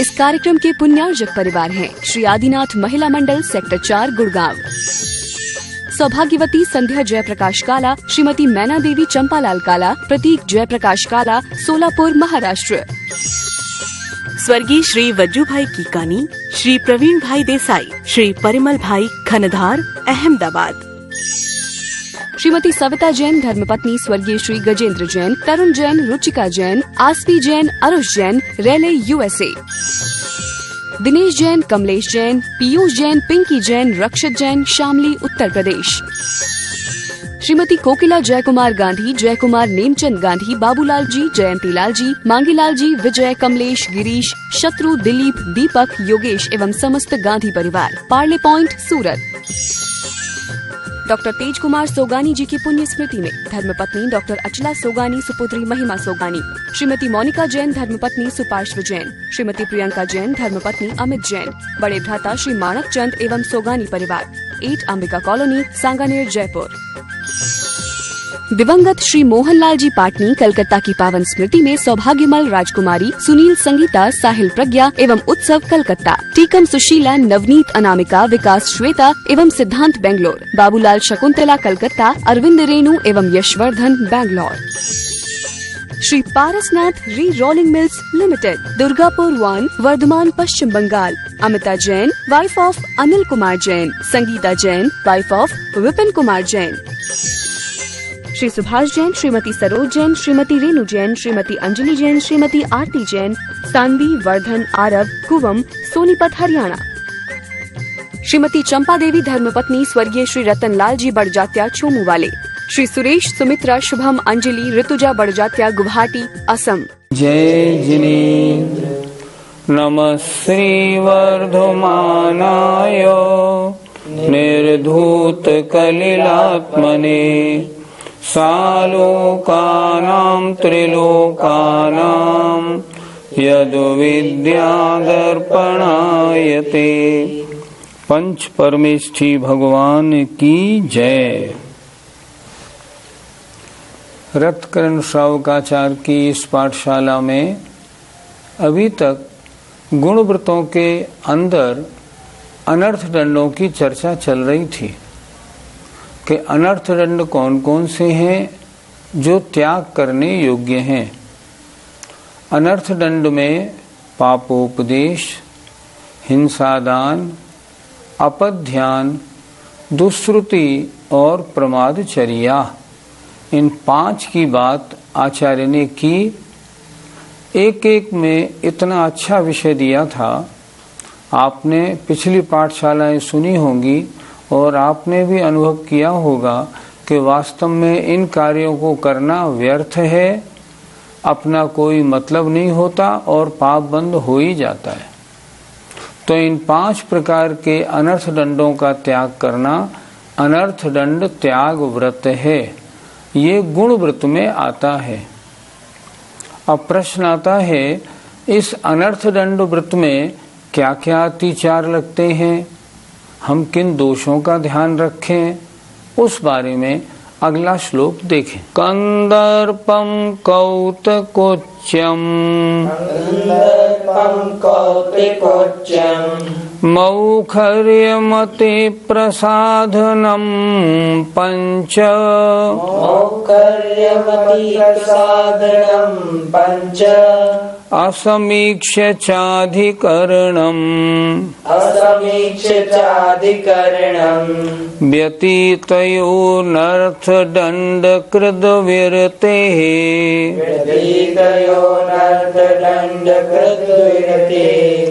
इस कार्यक्रम के पुण्यार्जक परिवार हैं श्री आदिनाथ महिला मंडल सेक्टर 4 गुड़गांव, सौभाग्यवती संध्या जयप्रकाश काला, श्रीमती मैना देवी चंपालाल काला, प्रतीक जयप्रकाश काला, सोलापुर महाराष्ट्र। स्वर्गीय श्री वज्जू भाई कीकानी, श्री प्रवीण भाई देसाई, श्री परिमल भाई खनधार, अहमदाबाद। श्रीमती सविता जैन धर्मपत्नी स्वर्गीय श्री गजेंद्र जैन, तरुण जैन, रुचिका जैन, आसपी जैन, अरुष जैन, रेले USA। दिनेश जैन, कमलेश जैन, पीयूष जैन, पिंकी जैन, रक्षित जैन, शामली उत्तर प्रदेश। श्रीमती कोकिला जयकुमार गांधी, जयकुमार नेमचंद गांधी, बाबूलाल जी, जयंती लाल जी, मांगीलाल जी, विजय, कमलेश, गिरीश, शत्रु, दिलीप, दीपक, योगेश एवं समस्त गांधी परिवार, पार्ले पॉइंट, सूरत। डॉक्टर तेज कुमार सोगानी जी की पुण्य स्मृति में धर्मपत्नी डॉक्टर अचला सोगानी, सुपुत्री महिमा सोगानी, श्रीमती मोनिका जैन धर्मपत्नी सुपार्श्व जैन, श्रीमती प्रियंका जैन धर्मपत्नी अमित जैन, बड़े भ्राता श्री माणक चंद एवं सोगानी परिवार, 8 अंबिका कॉलोनी, सांगानेर, जयपुर। दिवंगत श्री मोहनलाल जी पाटनी कलकत्ता की पावन स्मृति में सौभाग्यमल राजकुमारी, सुनील संगीता, साहिल प्रज्ञा एवं उत्सव कलकत्ता, टीकम सुशीला, नवनीत अनामिका, विकास श्वेता एवं सिद्धांत बेंगलोर, बाबूलाल शकुंतला कलकत्ता, अरविंद रेणु एवं Yashvardhan Bangalore. Shri Parasnath re rolling mills limited, Durgapur 1, Vardhaman, Paschim Bengal, Amita Jain, wife of Anil Kumar Jain, Sangeeta Jain, wife of Vipin Kumar Jain. Shri Subhash Jain, Shrimati Saroj Jain, Shrimati Renu Jain, Shrimati Anjali Jain, Shrimati Aarti Jain, Saanvi, Vardhan, Aarav, Kuvam, Sonipat, Haryana. Shrimati Champa Devi धर्मपत्नी स्वर्गीय श्री रतन लाल जी बड़जात्या, छोमू वाले, श्री सुरेश, सुमित्रा, शुभम, अंजलि, ऋतुजा बड़जात्या, गुवाहाटी, असम। जय जिनेन्द्र नमः श्री वर्धमानाय निर्धूत कलिलात्मने सालोकानां त्रिलोकानां यद्विद्यादर्पणायते। पंच परमेष्ठी भगवान की जय। रत्नकरण श्रावकाचार्य की इस पाठशाला में अभी तक गुणव्रतों के अंदर अनर्थ दंडों की चर्चा चल रही थी कि अनर्थ दंड कौन कौन से हैं जो त्याग करने योग्य हैं। अनर्थ दंड में पापोपदेश, हिंसादान, अपध्यान, दुष्श्रुति और प्रमादचर्या, इन 5 की बात आचार्य ने की। एक एक में इतना अच्छा विषय दिया था। आपने पिछली पाठशालाएं सुनी होंगी और आपने भी अनुभव किया होगा कि वास्तव में इन कार्यों को करना व्यर्थ है, अपना कोई मतलब नहीं होता और पाप बंद हो ही जाता है। तो इन 5 प्रकार के अनर्थ दंडों का त्याग करना अनर्थ दंड त्याग व्रत है। ये गुण व्रत में आता है। अब प्रश्न आता है, इस अनर्थ दंड व्रत में क्या क्या अतिचार लगते हैं, हम किन दोषों का ध्यान रखें, उस बारे में अगला श्लोक देखें। कंदर्पम कौतकोच्यम मौखर्यमते प्रसाधनम पंच असमीक्ष्य चाधिकरणम् व्यतीतयोनर्थदण्डकृद्विरतेः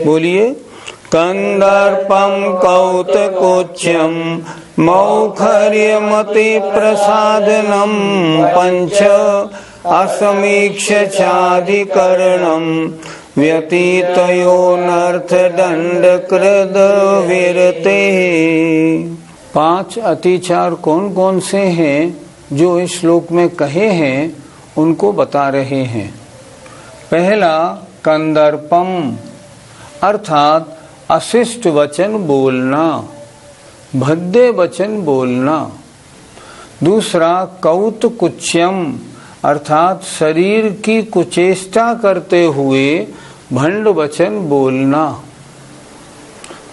बोलिए। कंदर्पम कौतकोच्यम मौखर्यमते प्रसादनम पंच असमीक्ष्य चाधिकरणम व्यतीतयोनर्थदण्डकृद्विरतेः। 5 अतिचार कौन कौन से हैं जो इस श्लोक में कहे हैं, उनको बता रहे हैं। पहला कंदर्पम अर्थात अशिष्ट वचन बोलना, भद्दे वचन बोलना। दूसरा कौतकुच्यम अर्थात शरीर की कुचेष्टा करते हुए भंड वचन बोलना।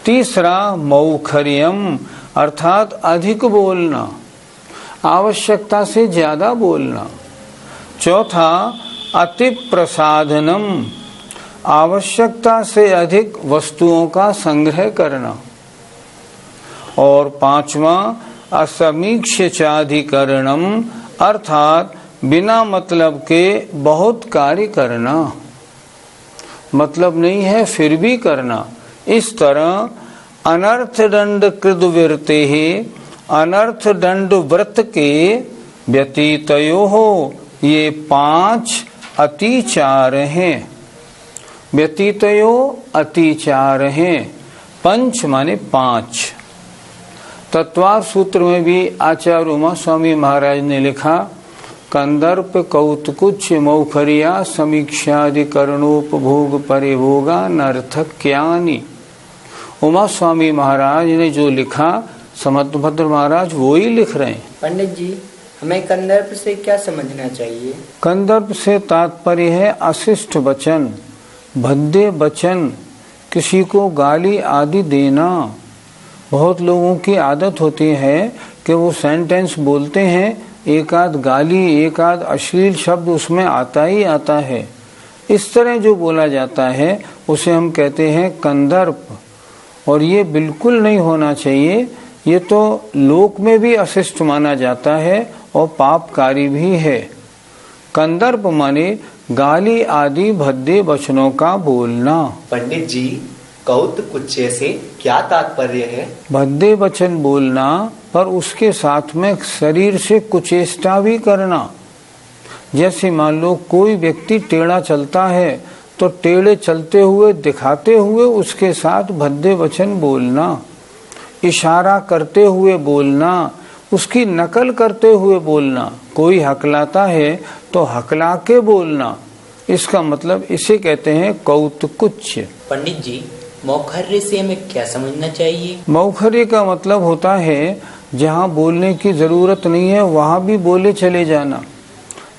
तीसरा मौखर्यम अर्थात अधिक बोलना, आवश्यकता से ज्यादा बोलना। चौथा अति प्रसाधनम, आवश्यकता से अधिक वस्तुओं का संग्रह करना। और पांचवा असमीक्षाधिकरणम अर्थात बिना मतलब के बहुत कार्य करना, मतलब नहीं है फिर भी करना। इस तरह अनर्थ दंड कृतवृत्ते ही अनर्थ दंड व्रत के व्यतीतयो हो, ये 5 अतिचार हैं। व्यतीतयो अतिचार हैं। पंच माने 5। तत्वार सूत्र में भी आचार्य उमा स्वामी महाराज ने लिखा, कंदर्प कौतकुच्छ मौखरिया समीक्षाधिकरणोपभोग परिभोगा नर्थक्यानि। उमा स्वामी महाराज ने जो लिखा समर्थभद्र महाराज वो ही लिख रहे हैं। पंडित जी, हमें कंदर्प से क्या समझना चाहिए? कंदर्प से तात्पर्य है अशिष्ट वचन, भद्दे वचन, किसी को गाली आदि देना। बहुत लोगों की आदत होती है कि वो सेंटेंस बोलते हैं, एक आध गाली एक आध अश्लील शब्द उसमें आता ही आता है। इस तरह जो बोला जाता है उसे हम कहते हैं कंदर्प, और ये बिल्कुल नहीं होना चाहिए। ये तो लोक में भी अशिष्ट माना जाता है और पापकारी भी है। कंदर्प माने गाली आदि भद्दे वचनों का बोलना। पंडित जी, कौतकुच्छ से क्या तात्पर्य है? भद्दे वचन बोलना पर उसके साथ में शरीर से कुचेष्टा भी करना। जैसे मान लो कोई व्यक्ति टेढ़ा चलता है तो टेढ़े चलते हुए दिखाते हुए उसके साथ भद्दे वचन बोलना, इशारा करते हुए बोलना, उसकी नकल करते हुए बोलना। कोई हकलाता है तो हकला के बोलना, इसका मतलब इसे कहते हैं कौतकुच्छ। पंडित जी, मौखर्य से हमें क्या समझना चाहिए? मौखर्य का मतलब होता है जहाँ बोलने की जरूरत नहीं है वहाँ भी बोले चले जाना,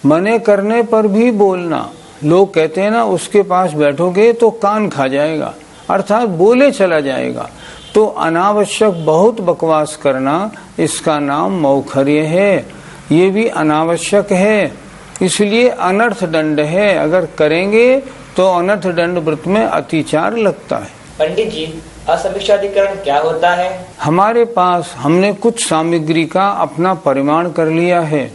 मने करने पर भी बोलना। लोग कहते हैं ना, उसके पास बैठोगे तो कान खा जाएगा, अर्थात बोले चला जाएगा। तो अनावश्यक बहुत बकवास करना, इसका नाम मौखर्य है। ये भी अनावश्यक है, इसलिए अनर्थ दंड है। अगर करेंगे तो अनर्थ दंड व्रत में अतिचार लगता है। पंडित जी, असमीक्षाधिकरण क्या होता है? हमारे पास हमने कुछ सामग्री का अपना परिमाण कर लिया है।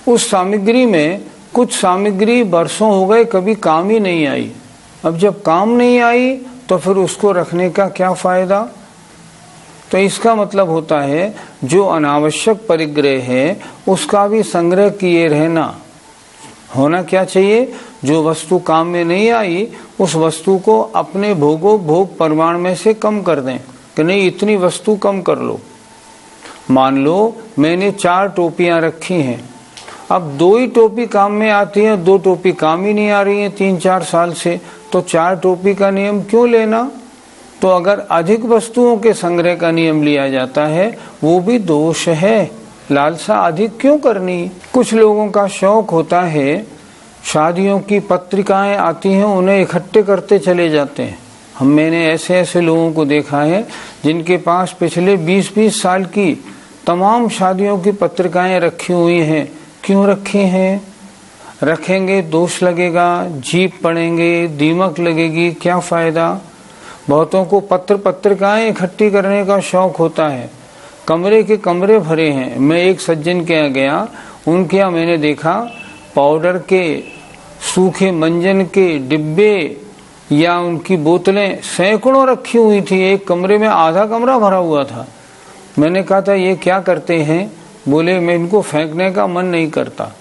उस सामग्री में कुछ सामग्री वर्षों हो गए कभी काम ही नहीं आई। अब जब काम नहीं आई तो फिर उसको रखने का क्या फायदा? तो इसका मतलब होता है जो अनावश्यक परिग्रह है उसका भी संग्रह किए रहना। होना क्या चाहिए, जो वस्तु काम में नहीं आई उस वस्तु को अपने भोग परिमाण में से कम कर दें कि नहीं इतनी वस्तु कम कर लो। मान लो मैंने 4 टोपियां रखी हैं, अब 2 ही टोपी काम में आती है, 2 टोपी काम ही नहीं आ रही है 3-4 साल से, तो 4 टोपी का नियम क्यों लेना? तो अगर अधिक वस्तुओं के संग्रह का नियम लिया जाता है वो भी दोष है। लालसा अधिक क्यों करनी? कुछ लोगों का शौक होता है, शादियों की पत्रिकाएं आती हैं उन्हें इकट्ठे करते चले जाते हैं। मैंने ऐसे लोगों को देखा है जिनके पास पिछले 20-20 साल की तमाम शादियों की पत्रिकाएं रखी हुई हैं। क्यों रखी हैं? रखेंगे दोष लगेगा, जीप पड़ेंगे, दीमक लगेगी, क्या फायदा? बहुतों को पत्रिकाएं इकट्ठी करने का शौक होता है, कमरे के कमरे भरे हैं। मैं एक सज्जन के यहाँ गया, उनके यहाँ मैंने देखा पाउडर के, सूखे मंजन के डिब्बे या उनकी बोतलें सैकड़ों रखी हुई थी। एक कमरे में आधा कमरा भरा हुआ था। मैंने कहा था ये क्या करते हैं? बोले मैं इनको फेंकने का मन नहीं करता।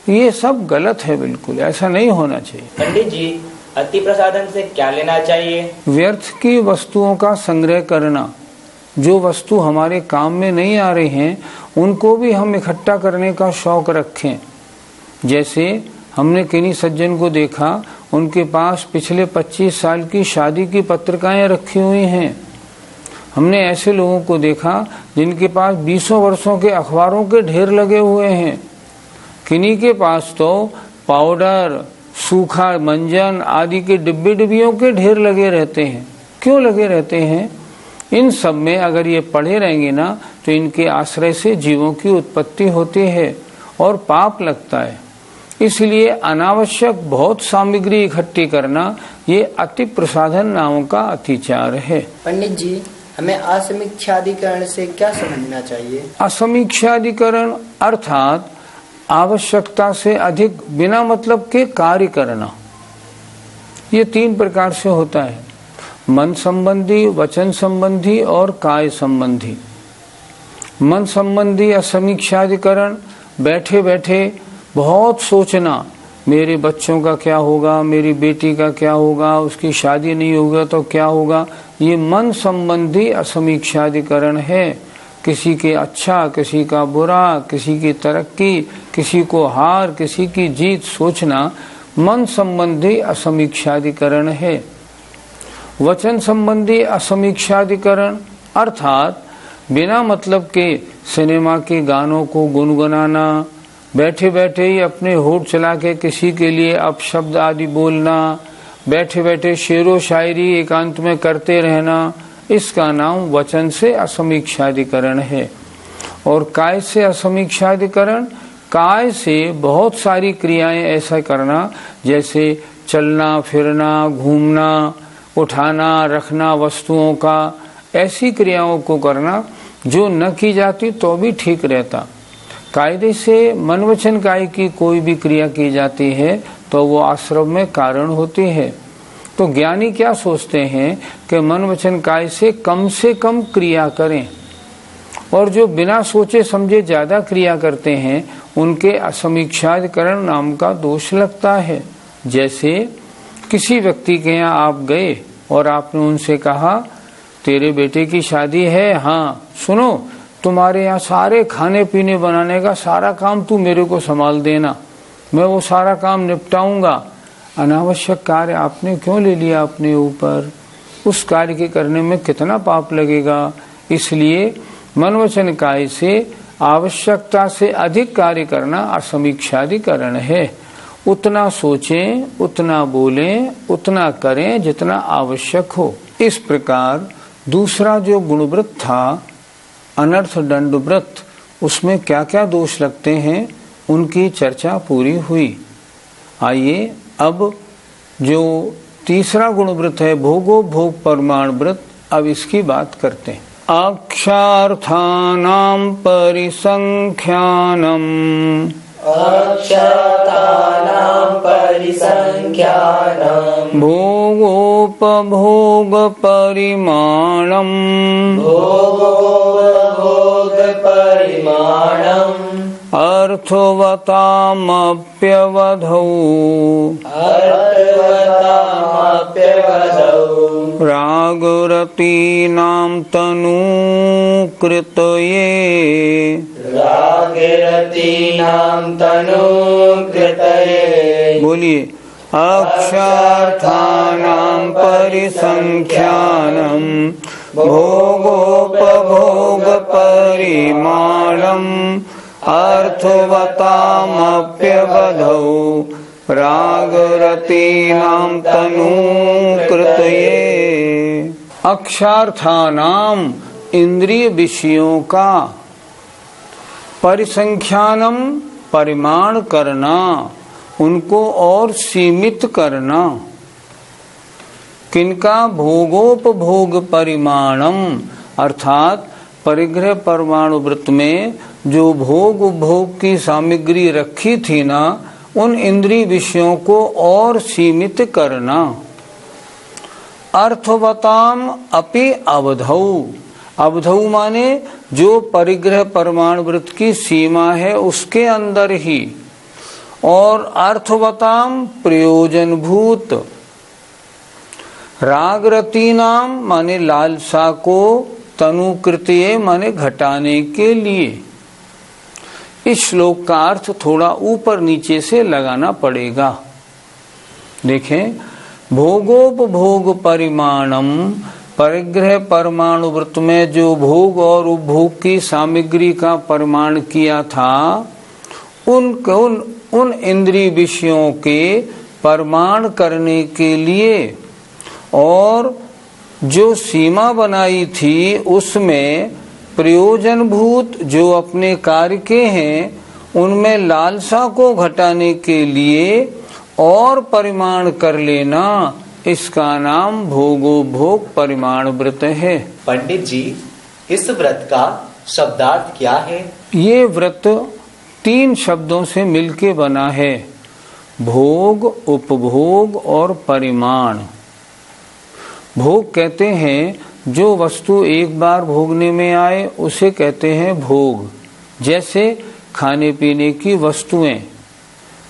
ये सब गलत है, बिल्कुल ऐसा नहीं होना चाहिए। पंडित जी, अति प्रसाधन से क्या लेना चाहिए? व्यर्थ की वस्तुओं का संग्रह करना। जो वस्तु हमारे काम में नहीं आ रही हैं उनको भी हम इकट्ठा करने का शौक रखें। जैसे हमने किन्हीं सज्जन को देखा, उनके पास पिछले 25 साल की शादी की पत्रिकाएं रखी हुई हैं। हमने ऐसे लोगों को देखा जिनके पास 20 वर्षों के अखबारों के ढेर लगे हुए हैं। किन्हीं के पास तो पाउडर, सूखा मंजन आदि के डिब्बे डिब्बियों के ढेर लगे रहते हैं। क्यों लगे रहते हैं? इन सब में अगर ये पड़े रहेंगे ना तो इनके आश्रय से जीवों की उत्पत्ति होती है और पाप लगता है। इसलिए अनावश्यक बहुत सामग्री इकट्ठी करना ये अति प्रसाधन नामों का अतिचार है। पंडित जी, हमें असमीक्षाधिकरण से क्या समझना चाहिए? असमीक्षाधिकरण अर्थात आवश्यकता से अधिक बिना मतलब के कार्य करना। ये 3 प्रकार से होता है, मन संबंधी, वचन संबंधी और काय संबंधी। मन संबंधी असमीक्षाधिकरण बैठे बैठे बहुत सोचना, मेरे बच्चों का क्या होगा, मेरी बेटी का क्या होगा, उसकी शादी नहीं होगा तो क्या होगा, ये मन संबंधी असमीक्षाधिकरण है। किसी के अच्छा, किसी का बुरा, किसी की तरक्की, किसी को हार, किसी की जीत सोचना मन संबंधी असमीक्षाधिकरण है। वचन संबंधी असमीक्षाधिकरण अर्थात बिना मतलब के सिनेमा के गानों को गुनगुनाना, बैठे बैठे ही अपने होठ चला के किसी के लिए अपशब्द आदि बोलना, बैठे बैठे शेरो शायरी एकांत में करते रहना, इसका नाम वचन से असमीक्षाधिकरण है। और काय से असमीक्षाधिकरण, काय से बहुत सारी क्रियाएं ऐसा करना जैसे चलना फिरना, घूमना, उठाना रखना वस्तुओं का, ऐसी क्रियाओं को करना जो न की जाती तो भी ठीक रहता। कायदे से मन वचन काय की कोई भी क्रिया की जाती है तो वो आश्रम में कारण होती है। तो ज्ञानी क्या सोचते हैं कि मन वचन काय से कम क्रिया करें, और जो बिना सोचे समझे ज्यादा क्रिया करते हैं उनके असमीक्षाधिकरण नाम का दोष लगता है। जैसे किसी व्यक्ति के यहाँ आप गए और आपने उनसे कहा, तेरे बेटे की शादी है, हाँ सुनो, तुम्हारे यहाँ सारे खाने पीने बनाने का सारा काम तू मेरे को संभाल देना, मैं वो सारा काम निपटाऊंगा। अनावश्यक कार्य आपने क्यों ले लिया अपने ऊपर? उस कार्य के करने में कितना पाप लगेगा। इसलिए मन वचन काय से आवश्यकता से अधिक कार्य करना असमीक्षाधिकरण है। उतना सोचें, उतना बोलें, उतना करें जितना आवश्यक हो। इस प्रकार दूसरा जो गुणव्रत था अनर्थ दंड व्रत, उसमें क्या क्या दोष लगते हैं उनकी चर्चा पूरी हुई। आइए अब जो तीसरा गुणव्रत है भोगो भोग परमाण व्रत, अब इसकी बात करते हैं। अक्षार्थानां परिसंख्यानम्, अक्षतानां परिसंख्यानम्, भोगोपभोग परिमाणम्, भोगोपभोग परिमाणम्, अर्थवतामप्यवधौ, अर्थवतामप्यवधौ, रागरतीनां तनूकृतये, रागरतीनां तनूकृतये। बोलिए, अक्षार्थानां परिसंख्यानम्, भोगोपभोग परिमाणम्, अर्थवतामप्यवधौ, रागरतीनां तनूकृतये। अक्षार्थानाम इंद्रिय विषयों का, परिसंख्यानम परिमाण करना, उनको और सीमित करना। किनका? भोगोपभोग परिमाणम, अर्थात परिग्रह परमाणु व्रत में जो भोग उपभोग की सामग्री रखी थी ना, उन इंद्रिय विषयों को और सीमित करना। अर्थवताम अपि अवधौ, अवधौ माने जो परिग्रह परमाणु व्रत की सीमा है उसके अंदर ही, और अर्थवताम प्रयोजनभूत। रागरतीनाम माने लालसा को, तनुकृत्य माने घटाने के लिए। इस श्लोक का अर्थ थोड़ा ऊपर नीचे से लगाना पड़ेगा। देखें, भोगोपभोग परिमाणम, परिग्रह परमाणु व्रत में जो भोग और उपभोग की सामग्री का परिमाण किया था, उन इंद्रिय विषयों के प्रमाण करने के लिए और जो सीमा बनाई थी उसमें प्रयोजनभूत जो अपने कार्य के हैं उनमें लालसा को घटाने के लिए और परिमाण कर लेना, इसका नाम भोगोभोग परिमाण व्रत है। पंडित जी, इस व्रत का शब्दार्थ क्या है? ये व्रत 3 शब्दों से मिलके बना है, भोग, उपभोग और परिमाण। भोग कहते हैं जो वस्तु एक बार भोगने में आए उसे कहते हैं भोग। जैसे खाने पीने की वस्तुएं,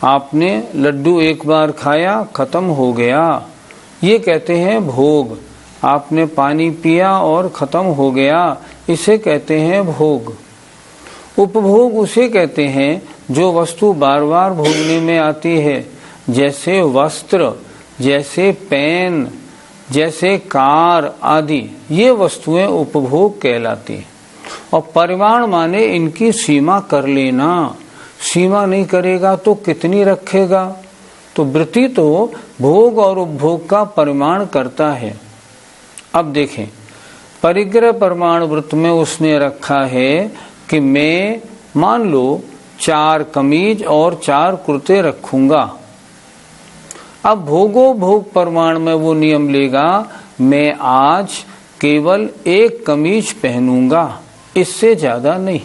आपने लड्डू एक बार खाया खत्म हो गया, ये कहते हैं भोग। आपने पानी पिया और खत्म हो गया, इसे कहते हैं भोग। उपभोग उसे कहते हैं जो वस्तु बार बार भोगने में आती है, जैसे वस्त्र, जैसे पेन, जैसे कार आदि, ये वस्तुएं उपभोग कहलाती हैं। और परिमाण माने इनकी सीमा कर लेना। सीमा नहीं करेगा तो कितनी रखेगा? तो वृत्ति तो भोग और उपभोग का परिमाण करता है। अब देखें, परिग्रह परिमाण व्रत में उसने रखा है कि मैं मान लो 4 कमीज और 4 कुर्ते रखूंगा। अब भोगो भोग परिमाण में वो नियम लेगा, मैं आज केवल 1 कमीज पहनूंगा, इससे ज्यादा नहीं।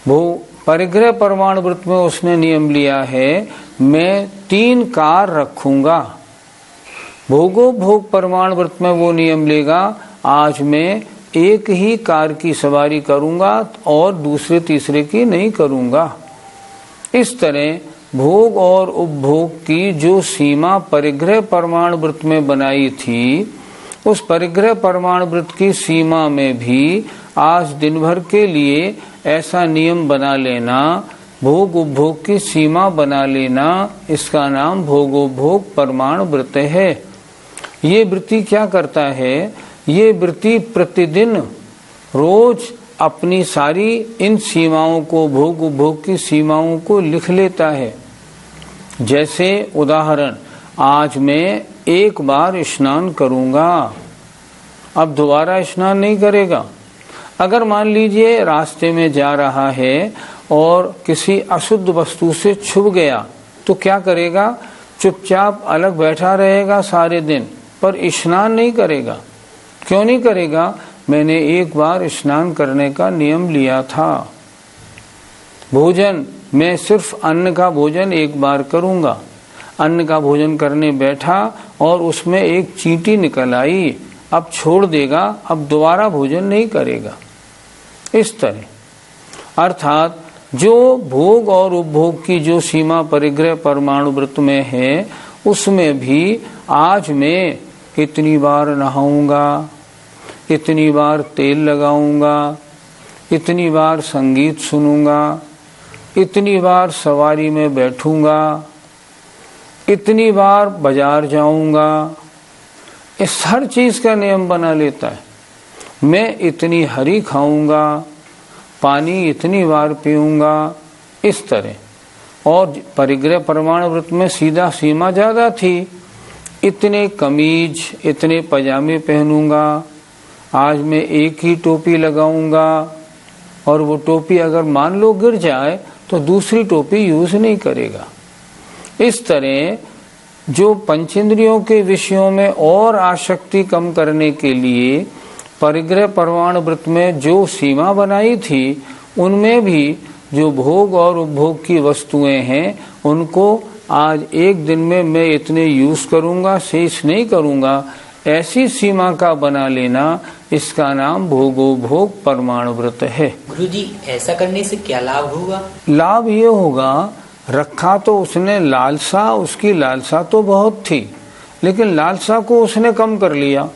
वो परिग्रह परिमाण व्रत में उसने नियम लिया है, मैं 3 कार रखूंगा। भोगो भोग परिमाण व्रत में वो नियम लेगा, आज मैं 1 ही कार की सवारी करूंगा और दूसरे तीसरे की नहीं करूंगा। इस तरह भोग और उपभोग की जो सीमा परिग्रह परिमाण व्रत में बनाई थी, उस परिग्रह परिमाण व्रत की सीमा में भी आज दिन भर के लिए ऐसा नियम बना लेना, भोग उपभोग की सीमा बना लेना, इसका नाम भोगोभोग परिमाण व्रत है। ये वृत्ति क्या करता है? ये वृत्ति प्रतिदिन रोज अपनी सारी इन सीमाओं को, भोग उपभोग की सीमाओं को लिख लेता है। जैसे उदाहरण, आज मैं 1 बार स्नान करूंगा, अब दोबारा स्नान नहीं करेगा। अगर मान लीजिए रास्ते में जा रहा है और किसी अशुद्ध वस्तु से छुप गया तो क्या करेगा? चुपचाप अलग बैठा रहेगा सारे दिन, पर स्नान नहीं करेगा। क्यों नहीं करेगा? मैंने 1 बार स्नान करने का नियम लिया था। भोजन, मैं सिर्फ अन्न का भोजन 1 बार करूंगा। अन्न का भोजन करने बैठा और उसमें एक चींटी निकल आई, अब छोड़ देगा, अब दोबारा भोजन नहीं करेगा। इस तरह अर्थात जो भोग और उपभोग की जो सीमा परिग्रह परमाणु व्रत में है, उसमें भी आज मैं इतनी बार नहाऊंगा, इतनी बार तेल लगाऊंगा, इतनी बार संगीत सुनूंगा, इतनी बार सवारी में बैठूंगा, इतनी बार बाजार जाऊंगा, इस हर चीज का नियम बना लेता है। मैं इतनी हरी खाऊंगा, पानी इतनी बार पीऊंगा, इस तरह। और परिग्रह परमाण व्रत में सीधा सीमा ज्यादा थी, इतने कमीज, इतने पजामे पहनूंगा, आज मैं 1 ही टोपी लगाऊंगा, और वो टोपी अगर मान लो गिर जाए तो दूसरी टोपी यूज नहीं करेगा। इस तरह जो पंचेंद्रियों के विषयों में और आसक्ति कम करने के लिए परिग्रह परमाण व्रत में जो सीमा बनाई थी, उनमें भी जो भोग और उपभोग की वस्तुएं हैं उनको आज 1 दिन में मैं इतने यूज करूंगा, शेष नहीं करूंगा, ऐसी सीमा का बना लेना, इसका नाम भोगोभोग परमाणु व्रत है। गुरुजी, ऐसा करने से क्या लाभ होगा? लाभ ये होगा, रखा तो उसने लालसा, उसकी लालसा तो बहुत थी, लेकिन लालसा को उसने कम कर लिया।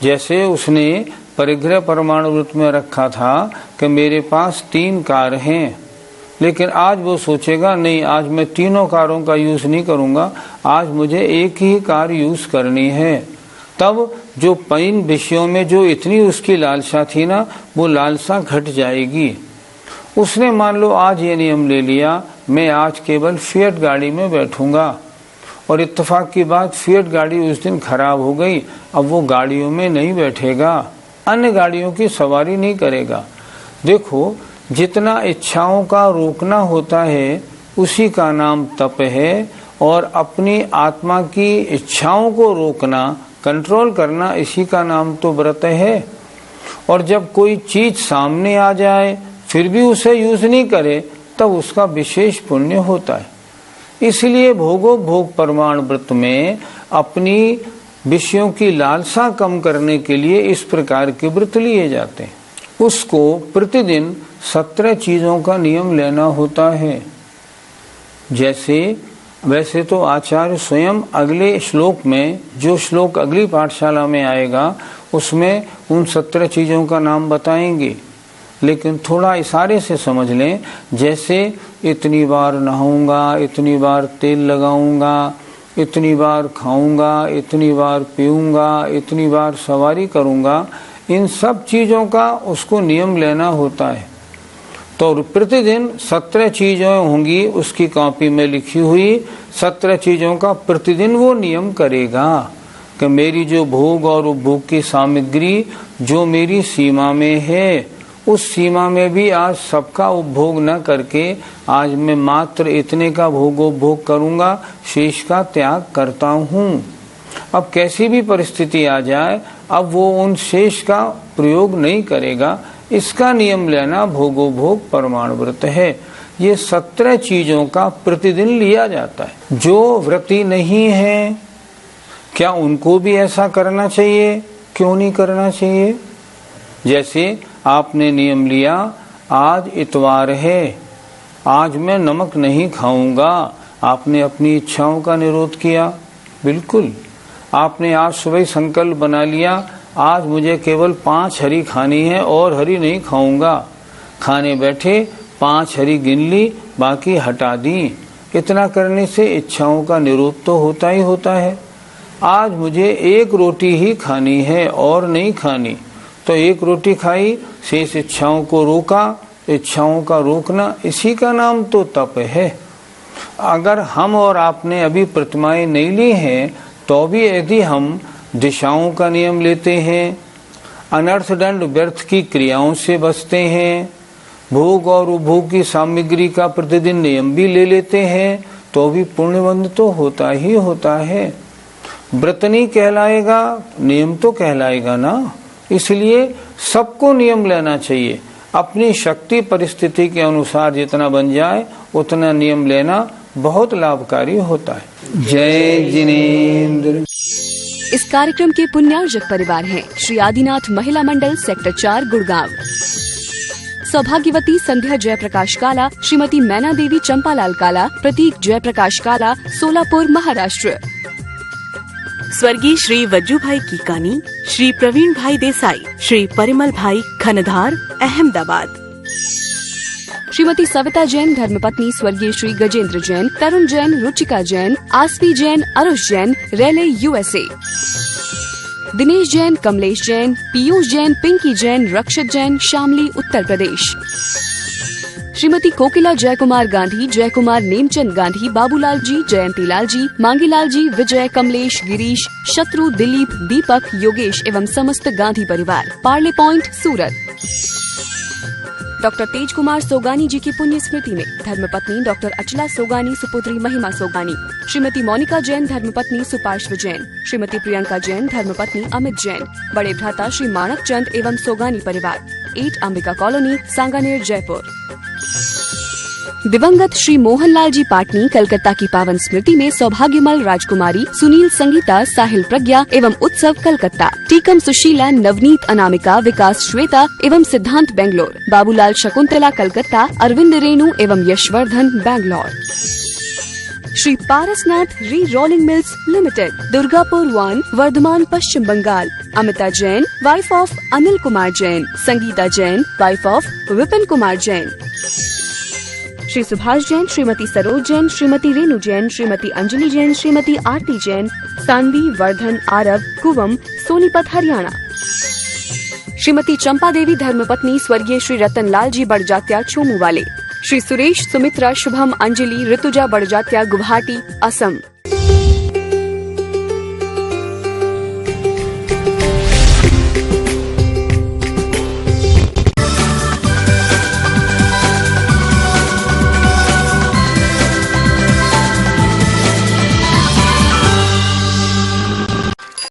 जैसे उसने परिग्रह परमाणु व्रत में रखा था कि मेरे पास 3 कार हैं, लेकिन आज वो सोचेगा नहीं, आज मैं तीनों कारों का यूज नहीं करूंगा, आज मुझे 1 ही कार यूज करनी है। तब जो 5 विषयों में जो इतनी उसकी लालसा थी ना, वो लालसा घट जाएगी। उसने मान लो आज ये नियम ले लिया, मैं आज केवल फिएट गाड़ी में बैठूंगा, और इत्तेफाक की बात फिएट गाड़ी उस दिन खराब हो गई, अब वो गाड़ियों में नहीं बैठेगा, अन्य गाड़ियों की सवारी नहीं करेगा। देखो, जितना इच्छाओं का रोकना होता है उसी का नाम तप है, और अपनी आत्मा की इच्छाओं को रोकना, कंट्रोल करना, इसी का नाम तो व्रत है। और जब कोई चीज सामने आ जाए फिर भी उसे यूज नहीं करे तब उसका विशेष पुण्य होता है। इसलिए भोगो भोग प्रमाण व्रत में अपनी विषयों की लालसा कम करने के लिए इस प्रकार के व्रत लिए जाते हैं। उसको प्रतिदिन 17 चीजों का नियम लेना होता है। वैसे तो आचार्य स्वयं अगले श्लोक में, जो श्लोक अगली पाठशाला में आएगा, उसमें उन 17 चीजों का नाम बताएंगे, लेकिन थोड़ा इशारे से समझ लें। जैसे इतनी बार नहाऊंगा, इतनी बार तेल लगाऊंगा, इतनी बार खाऊंगा, इतनी बार पीऊंगा, इतनी बार सवारी करूंगा, इन सब चीजों का उसको नियम लेना होता है। तो प्रतिदिन 17 चीजें होंगी उसकी कॉपी में लिखी हुई, 17 चीजों का प्रतिदिन वो नियम करेगा कि मेरी जो भोग और उपभोग की सामग्री जो मेरी सीमा में है, उस सीमा में भी आज सबका उपभोग न करके आज मैं मात्र इतने का भोग उपभोग करूंगा, शेष का त्याग करता हूँ। अब कैसी भी परिस्थिति आ जाए अब वो उन शेष का प्रयोग नहीं करेगा। इसका नियम लेना भोगोभोग प्रमाण व्रत है। ये 17 चीजों का प्रतिदिन लिया जाता है। जो व्रती नहीं है क्या उनको भी ऐसा करना चाहिए? क्यों नहीं करना चाहिए? जैसे आपने नियम लिया, आज इतवार है, आज मैं नमक नहीं खाऊंगा, आपने अपनी इच्छाओं का निरोध किया। बिल्कुल। आपने आज सुबह संकल्प बना लिया, आज मुझे केवल 5 हरी खानी है और हरी नहीं खाऊंगा। खाने बैठे 5 हरी गिन ली, बाकी हटा दी। इतना करने से इच्छाओं का निरोध तो होता ही होता है। आज मुझे 1 रोटी ही खानी है और नहीं खानी, तो 1 रोटी खाई, शेष इच्छाओं को रोका। इच्छाओं का रोकना, इसी का नाम तो तप है। अगर हम और आपने अभी प्रतिमाएं नहीं ली हैं तो भी यदि हम दिशाओं का नियम लेते हैं, अनर्थ दंड व्यर्थ की क्रियाओं से बचते हैं, भोग और उपभोग की सामग्री का प्रतिदिन नियम भी ले लेते हैं, तो भी पुण्यबंध तो होता ही होता है। व्रत नहीं कहलाएगा, नियम तो कहलाएगा ना। इसलिए सबको नियम लेना चाहिए। अपनी शक्ति परिस्थिति के अनुसार जितना बन जाए उतना नियम लेना बहुत लाभकारी होता है। जय जिनेंद्र। इस कार्यक्रम के पुण्यार्जक परिवार हैं श्री आदिनाथ महिला मंडल सेक्टर 4 गुड़गांव, सौभाग्यवती संध्या जयप्रकाश काला, श्रीमती मैना देवी चंपालाल काला, प्रतीक जयप्रकाश काला, सोलापुर महाराष्ट्र। स्वर्गीय श्री वज्जू भाई कीकानी, श्री प्रवीण भाई देसाई, श्री परिमल भाई खनधार, अहमदाबाद। श्रीमती सविता जैन धर्मपत्नी स्वर्गीय श्री गजेंद्र जैन, तरुण जैन, रुचिका जैन, आसफी जैन, अरुष जैन, रेले USA। दिनेश जैन, कमलेश जैन, पीयूष जैन, पिंकी जैन, रक्षित जैन, शामली उत्तर प्रदेश। श्रीमती कोकिला जयकुमार गांधी, जयकुमार नेमचंद गांधी, बाबूलाल जी, जयंती लाल जी, मांगीलाल जी, विजय, कमलेश, गिरीश, शत्रु, दिलीप, दीपक, योगेश एवं समस्त गांधी परिवार, पार्ले पॉइंट, सूरत। डॉक्टर तेज कुमार सोगानी जी की पुण्य स्मृति में धर्मपत्नी डॉक्टर अचला सोगानी, सुपुत्री महिमा सोगानी, श्रीमती मोनिका जैन धर्मपत्नी सुपार्श्व जैन, श्रीमती प्रियंका जैन धर्मपत्नी अमित जैन, बड़े भ्राता श्री माणक चंद एवं सोगानी परिवार, 8 अंबिका कॉलोनी, सांगानेर, जयपुर। दिवंगत श्री मोहनलाल जी पाटनी कलकत्ता की पावन स्मृति में सौभाग्यमल राजकुमारी, सुनील संगीता, साहिल प्रज्ञा एवं उत्सव कलकत्ता, टीकम सुशीला, नवनीत अनामिका, विकास श्वेता एवं सिद्धांत बेंगलोर, बाबूलाल शकुंतला कलकत्ता, अरविंद रेणु एवं Yashvardhan Bangalore. Shri Parasnath re rolling mills limited, Durgapur 1, Vardhaman, Paschim Bengal, Amita Jain, wife of Anil Kumar Jain, Sangeeta Jain, wife of Vipin Kumar Jain. Shri Subhash Jain, Shrimati Saroj Jain, Shrimati Renu Jain, Shrimati Anjali Jain, Shrimati Aarti Jain, Saanvi, Vardhan, Aarav, Kuvam, Sonipat, Haryana. Shrimati Champa Devi धर्मपत्नी स्वर्गीय श्री रतन लाल जी बड़जात्या, छोमू वाले। श्री सुरेश, सुमित्रा, शुभम, अंजलि, ऋतुजा बड़जात्या, गुवाहाटी, असम।